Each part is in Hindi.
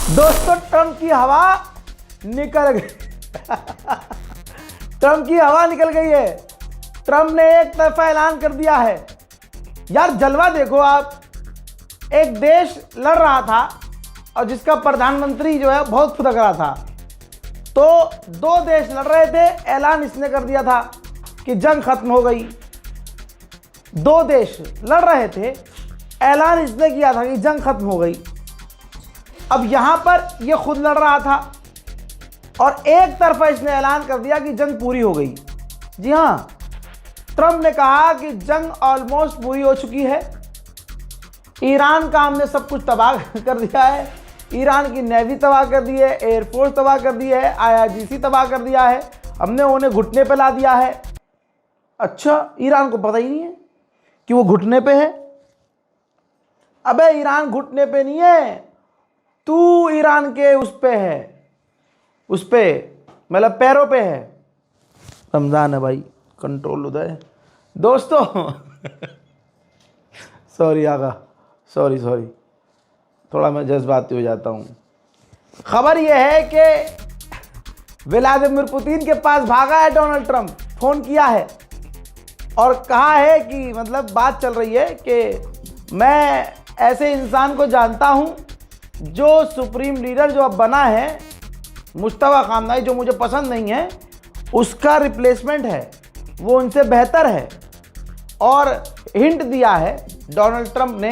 दोस्तों ट्रंप की हवा निकल गई। ट्रंप की हवा निकल गई है। ट्रंप ने एक तरफा ऐलान कर दिया है। यार जलवा देखो आप, एक देश लड़ रहा था और जिसका प्रधानमंत्री जो है बहुत फुदक रहा था, तो दो देश लड़ रहे थे, ऐलान इसने कर दिया था कि जंग खत्म हो गई। दो देश लड़ रहे थे, ऐलान इसने किया था कि जंग खत्म हो गई। अब यहां पर ये खुद लड़ रहा था और एक तरफा इसने ऐलान कर दिया कि जंग पूरी हो गई। जी हां, ट्रंप ने कहा कि जंग ऑलमोस्ट पूरी हो चुकी है। ईरान का हमने सब कुछ तबाह कर दिया है। ईरान की नेवी तबाह कर दी है, एयरफोर्स तबाह कर दी है, IRGC तबाह कर दिया है, हमने उन्हें घुटने पे ला दिया है। अच्छा, ईरान को पता ही नहीं है कि वो घुटने पे है। अबे ईरान घुटने पे नहीं है, तू ईरान के उस पे है, उस पे मतलब पैरों पे है। रमजान है भाई, कंट्रोल उदय। दोस्तों सॉरी आगा, सॉरी थोड़ा मैं जज्बाती हो जाता हूँ। खबर यह है कि व्लादिमीर पुतिन के पास भागा है डोनाल्ड ट्रंप, फोन किया है और कहा है कि मतलब बात चल रही है कि मैं ऐसे इंसान को जानता हूँ जो सुप्रीम लीडर जो अब बना है, मुश्तबा खामनाई, जो मुझे पसंद नहीं है, उसका रिप्लेसमेंट है, वो उनसे बेहतर है। और हिंट दिया है डोनाल्ड ट्रंप ने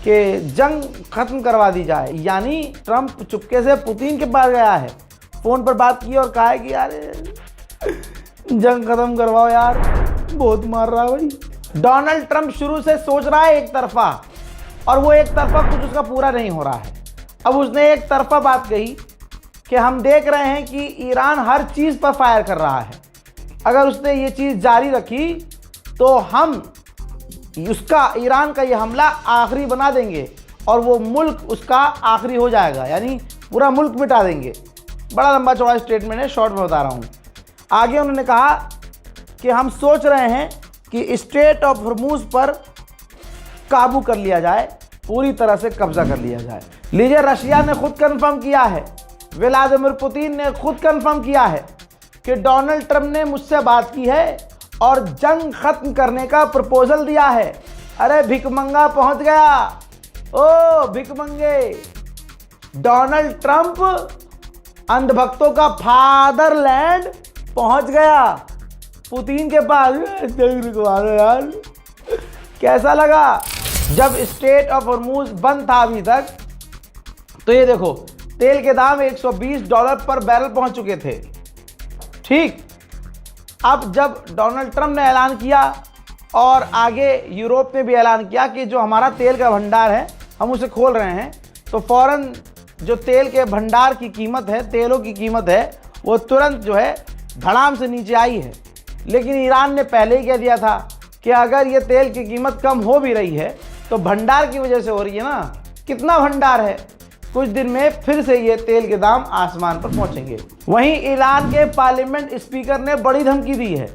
कि जंग खत्म करवा दी जाए। यानी ट्रंप चुपके से पुतिन के पास गया है, फ़ोन पर बात की और कहा है कि यार जंग खत्म करवाओ यार, बहुत मार रहा है भाई। डोनाल्ड ट्रंप शुरू से सोच रहा है एक तरफा, और वो एक तरफा कुछ उसका पूरा नहीं हो रहा है। अब उसने एक तरफा बात कही कि हम देख रहे हैं कि ईरान हर चीज़ पर फायर कर रहा है, अगर उसने ये चीज़ जारी रखी तो हम उसका, ईरान का ये हमला आखिरी बना देंगे और वो मुल्क उसका आखिरी हो जाएगा, यानी पूरा मुल्क मिटा देंगे। बड़ा लंबा चौड़ा स्टेटमेंट है, शॉर्ट में बता रहा हूँ। आगे उन्होंने कहा कि हम सोच रहे हैं कि स्ट्रेट ऑफ हॉर्मुज़ पर काबू कर लिया जाए, पूरी तरह से कब्जा कर लिया जाए। लीजिए, रशिया ने खुद कंफर्म किया है, व्लादिमीर पुतिन ने खुद कंफर्म किया है कि डोनाल्ड ट्रंप ने मुझसे बात की है और जंग खत्म करने का प्रपोजल दिया है। अरे भिकमंगा पहुंच गया, ओ भिकमंगे। डोनाल्ड ट्रंप अंधभक्तों का फादरलैंड पहुंच गया, पुतिन के पास। जंग रुकवा दो यार। कैसा लगा जब स्ट्रेट ऑफ हॉर्मुज़ बंद था अभी तक? तो ये देखो, तेल के दाम $120 पर बैरल पहुंच चुके थे। ठीक, अब जब डोनाल्ड ट्रंप ने ऐलान किया और आगे यूरोप ने भी ऐलान किया कि जो हमारा तेल का भंडार है हम उसे खोल रहे हैं, तो फौरन जो तेल के भंडार की कीमत है, तेलों की कीमत है, वो तुरंत जो है धड़ाम से नीचे आई है। लेकिन ईरान ने पहले ही कह दिया था कि अगर ये तेल की कीमत कम हो भी रही है तो भंडार की वजह से हो रही है ना। कितना भंडार है, कुछ दिन में फिर से ये तेल के दाम आसमान पर पहुंचेंगे। वहीं ईरान के पार्लियामेंट स्पीकर ने बड़ी धमकी दी है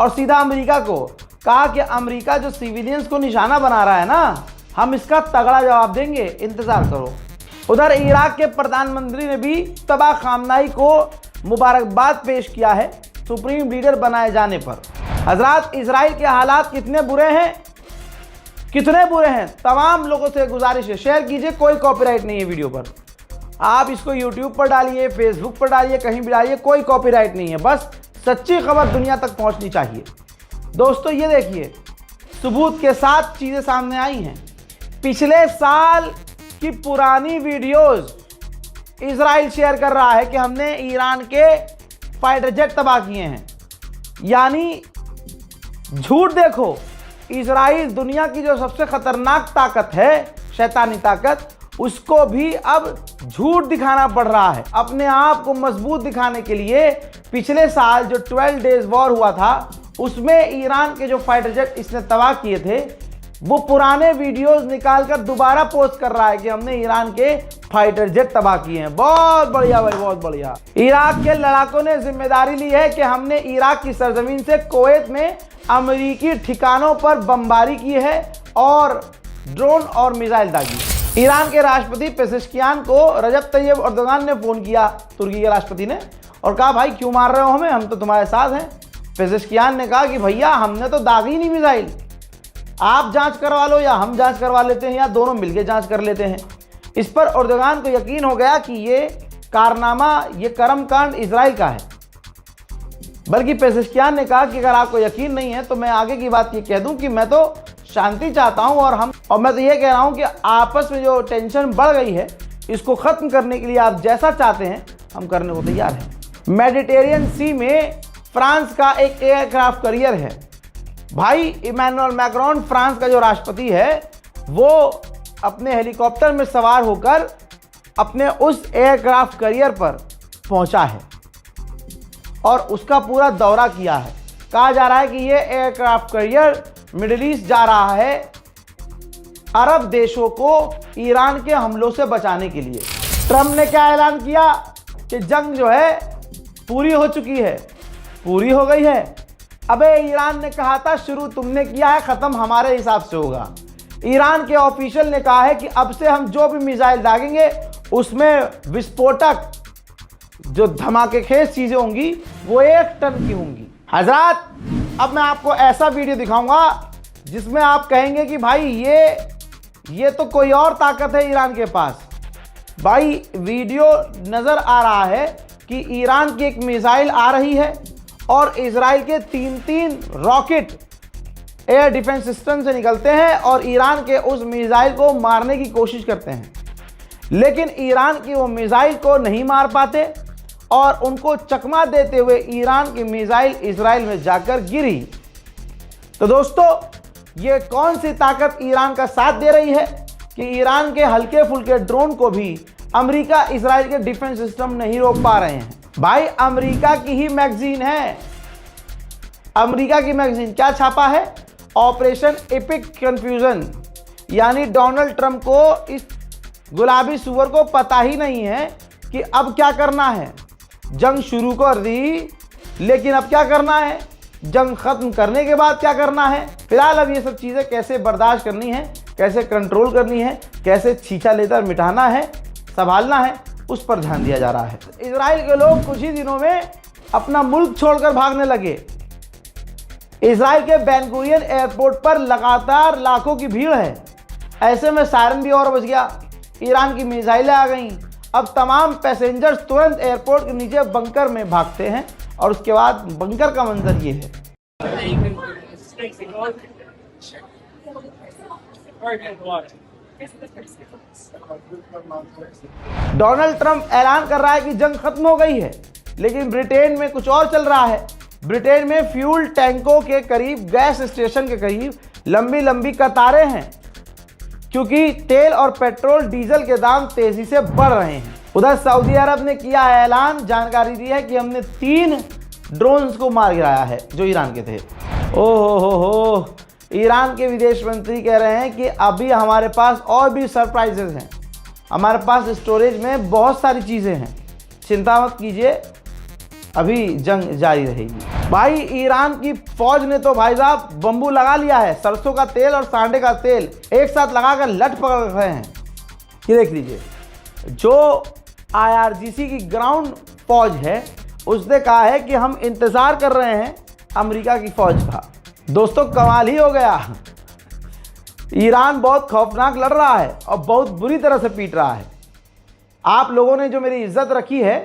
और सीधा अमेरिका को कहा कि अमेरिका जो सिविलियंस को निशाना बना रहा है ना, हम इसका तगड़ा जवाब देंगे, इंतजार करो। उधर इराक के प्रधानमंत्री ने भी तबाह खामनाई को मुबारकबाद पेश किया है सुप्रीम लीडर बनाए जाने पर। हजरात, इजराइल के हालात कितने बुरे हैं, कितने बुरे हैं। तमाम लोगों से गुजारिश है, शेयर कीजिए, कोई कॉपीराइट नहीं है वीडियो पर। आप इसको यूट्यूब पर डालिए, फेसबुक पर डालिए, कहीं भी डालिए, कोई कॉपीराइट नहीं है। बस सच्ची खबर दुनिया तक पहुंचनी चाहिए। दोस्तों ये देखिए, सबूत के साथ चीज़ें सामने आई हैं। पिछले साल की पुरानी वीडियोस इजराइल शेयर कर रहा है कि हमने ईरान के फाइटर जेट तबाह किए हैं। यानी झूठ देखो, इजराइल दुनिया की जो सबसे खतरनाक ताकत है, शैतानी ताकत, उसको भी अब झूठ दिखाना पड़ रहा है। अपने आप को मजबूत दिखाने के लिए पिछले साल जो 12 डेज वॉर हुआ था, उसमें ईरान के जो फाइटर जेट इसने तबाह किए थे, वो पुराने वीडियोस निकालकर दोबारा पोस्ट कर रहा है कि हमने ईरान के फाइटर जेट तबाह किए हैं। बहुत बढ़िया भाई, बहुत बढ़िया। इराक के लड़ाकों ने जिम्मेदारी ली है कि हमने इराक की सरजमीन से कुवैत में अमेरिकी ठिकानों पर बमबारी की है और ड्रोन और मिसाइल दागी। ईरान के राष्ट्रपति पेजेश्कियान को रजब तैयब अर्दोगान ने फ़ोन किया, तुर्की के राष्ट्रपति ने, और कहा भाई क्यों मार रहे हो हमें, हम तो तुम्हारे साथ हैं। पेजेश्कियान ने कहा कि भैया हमने तो दागी नहीं मिसाइल, आप जांच करवा लो या हम जांच करवा लेते हैं या दोनों मिलकर जांच कर लेते हैं। इस पर अर्दोगान को यकीन हो गया कि ये कारनामा, ये कर्मकांड इजराइल का है। बल्कि पेजेश्कियान ने कहा कि अगर आपको यकीन नहीं है तो मैं आगे की बात ये कह दूं कि मैं तो शांति चाहता हूं और मैं तो ये कह रहा हूं कि आपस में जो टेंशन बढ़ गई है इसको ख़त्म करने के लिए आप जैसा चाहते हैं हम करने को तैयार हैं। मेडिटेरियन सी में फ्रांस का एक एयरक्राफ्ट कैरियर है। भाई इमैनुअल मैक्रोन फ्रांस का जो राष्ट्रपति है वो अपने हेलीकॉप्टर में सवार होकर अपने उस एयरक्राफ्ट कैरियर पर पहुंचा है और उसका पूरा दौरा किया है। कहा जा रहा है कि ये एयरक्राफ्ट कैरियर मिडिल ईस्ट जा रहा है अरब देशों को ईरान के हमलों से बचाने के लिए। ट्रंप ने क्या ऐलान किया कि जंग जो है पूरी हो चुकी है, पूरी हो गई है। अबे ईरान ने कहा था शुरू तुमने किया है, ख़त्म हमारे हिसाब से होगा। ईरान के ऑफिशियल ने कहा है कि अब से हम जो भी मिसाइल दागेंगे उसमें विस्फोटक जो धमाकेखेज चीज़ें होंगी वो 1 टन की होंगी। हजरात, अब मैं आपको ऐसा वीडियो दिखाऊंगा जिसमें आप कहेंगे कि भाई ये तो कोई और ताकत है ईरान के पास। भाई वीडियो नज़र आ रहा है कि ईरान की एक मिसाइल आ रही है और इजराइल के 3 रॉकेट एयर डिफेंस सिस्टम से निकलते हैं और ईरान के उस मिसाइल को मारने की कोशिश करते हैं, लेकिन ईरान की वो मिसाइल को नहीं मार पाते और उनको चकमा देते हुए ईरान की मिसाइल इजराइल में जाकर गिरी। तो दोस्तों, ये कौन सी ताकत ईरान का साथ दे रही है कि ईरान के हल्के फुल्के ड्रोन को भी अमेरिका इजराइल के डिफेंस सिस्टम नहीं रोक पा रहे हैं। भाई अमेरिका की ही मैगजीन है, अमेरिका की मैगजीन क्या छापा है, ऑपरेशन एपिक कंफ्यूजन, यानी डोनाल्ड ट्रंप को इस गुलाबी सुअर को पता ही नहीं है कि अब क्या करना है। जंग शुरू कर दी, लेकिन अब क्या करना है, जंग खत्म करने के बाद क्या करना है। फिलहाल अब ये सब चीज़ें कैसे बर्दाश्त करनी है, कैसे कंट्रोल करनी है, कैसे छींचा लेकर मिटाना है, संभालना है, उस पर ध्यान दिया जा रहा है। इजराइल के लोग कुछ ही दिनों में अपना मुल्क छोड़कर भागने लगे। इजराइल के बेन गुरियन एयरपोर्ट पर लगातार लाखों की भीड़ है। ऐसे में सायरन भी और बज गया, ईरान की मिसाइलें आ गईं। अब तमाम पैसेंजर्स तुरंत एयरपोर्ट के नीचे बंकर में भागते हैं और उसके बाद बंकर का मंजर ये है। डोनाल्ड ट्रंप ऐलान कर रहा है कि जंग खत्म हो गई है, लेकिन ब्रिटेन में कुछ और चल रहा है। ब्रिटेन में फ्यूल टैंकों के करीब, गैस स्टेशन के करीब लंबी लंबी कतारें हैं, क्योंकि तेल और पेट्रोल डीजल के दाम तेजी से बढ़ रहे हैं। उधर सऊदी अरब ने किया ऐलान, जानकारी दी है कि हमने 3 ड्रोन्स को मार गिराया है जो ईरान के थे। हो, ईरान के विदेश मंत्री कह रहे हैं कि अभी हमारे पास और भी सरप्राइजेज हैं, हमारे पास स्टोरेज में बहुत सारी चीज़ें हैं, चिंता मत कीजिए, अभी जंग जारी रहेगी। भाई ईरान की फौज ने तो भाई साहब बम्बू लगा लिया है, सरसों का तेल और सांडे का तेल एक साथ लगाकर लट पकड़ रहे हैं। ये देख लीजिए, जो IRGC की ग्राउंड फौज है उसने कहा है कि हम इंतज़ार कर रहे हैं अमेरिका की फौज का। दोस्तों कमाल ही हो गया, ईरान बहुत खौफनाक लड़ रहा है और बहुत बुरी तरह से पीट रहा है। आप लोगों ने जो मेरी इज्जत रखी है,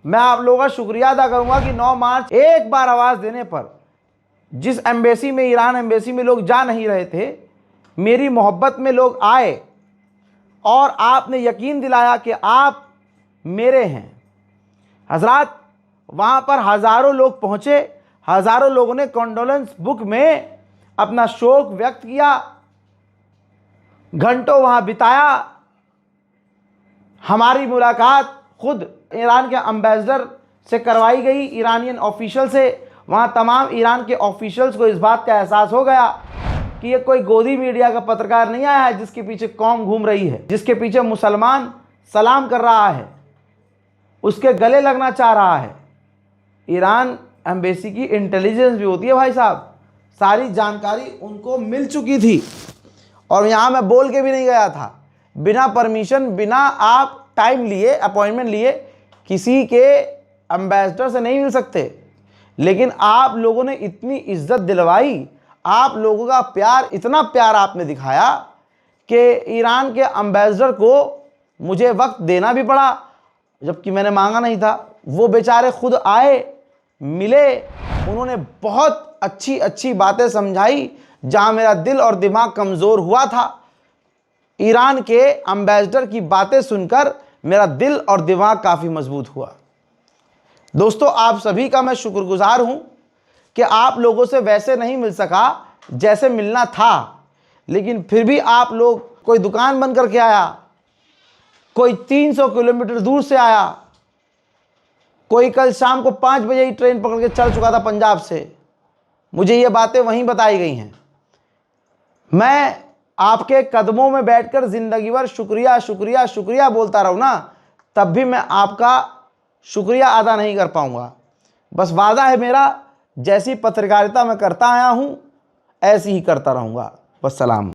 मैं आप लोगों का शुक्रिया अदा करूंगा कि 9 मार्च एक बार आवाज़ देने पर जिस एम्बेसी में, ईरान एम्बेसी में लोग जा नहीं रहे थे, मेरी मोहब्बत में लोग आए और आपने यकीन दिलाया कि आप मेरे हैं। हजरात, वहाँ पर हज़ारों लोग पहुँचे, हज़ारों लोगों ने कॉन्डोलेंस बुक में अपना शोक व्यक्त किया, घंटों वहाँ बिताया। हमारी मुलाकात खुद ईरान के एम्बेसडर से करवाई गई, ईरानियन ऑफिशियल से। वहाँ तमाम ईरान के ऑफिशियल्स को इस बात का एहसास हो गया कि ये कोई गोदी मीडिया का पत्रकार नहीं आया है जिसके पीछे कौम घूम रही है, जिसके पीछे मुसलमान सलाम कर रहा है, उसके गले लगना चाह रहा है। ईरान एम्बेसी की इंटेलिजेंस भी होती है भाई साहब, सारी जानकारी उनको मिल चुकी थी और यहाँ मैं बोल के भी नहीं गया था, बिना परमिशन, बिना आप टाइम लिए, अपॉइंटमेंट लिए किसी के एम्बेसडर से नहीं मिल सकते। लेकिन आप लोगों ने इतनी इज्जत दिलवाई, आप लोगों का प्यार, इतना प्यार आपने दिखाया कि ईरान के एम्बेसडर को मुझे वक्त देना भी पड़ा, जबकि मैंने मांगा नहीं था। वो बेचारे खुद आए, मिले, उन्होंने बहुत अच्छी अच्छी बातें समझाई। जहां मेरा दिल और दिमाग कमज़ोर हुआ था, ईरान के एम्बेसडर की बातें सुनकर मेरा दिल और दिमाग काफ़ी मजबूत हुआ। दोस्तों, आप सभी का मैं शुक्रगुजार हूं कि आप लोगों से वैसे नहीं मिल सका जैसे मिलना था, लेकिन फिर भी आप लोग, कोई दुकान बंद करके आया, कोई 300 किलोमीटर दूर से आया, कोई कल शाम को 5 बजे ही ट्रेन पकड़ के चल चुका था पंजाब से। मुझे ये बातें वहीं बताई गई हैं। मैं आपके कदमों में बैठकर जिंदगी भर शुक्रिया शुक्रिया शुक्रिया बोलता रहूं ना, तब भी मैं आपका शुक्रिया अदा नहीं कर पाऊंगा। बस वादा है मेरा, जैसी पत्रकारिता मैं करता आया हूं ऐसी ही करता रहूंगा। वस्सलाम।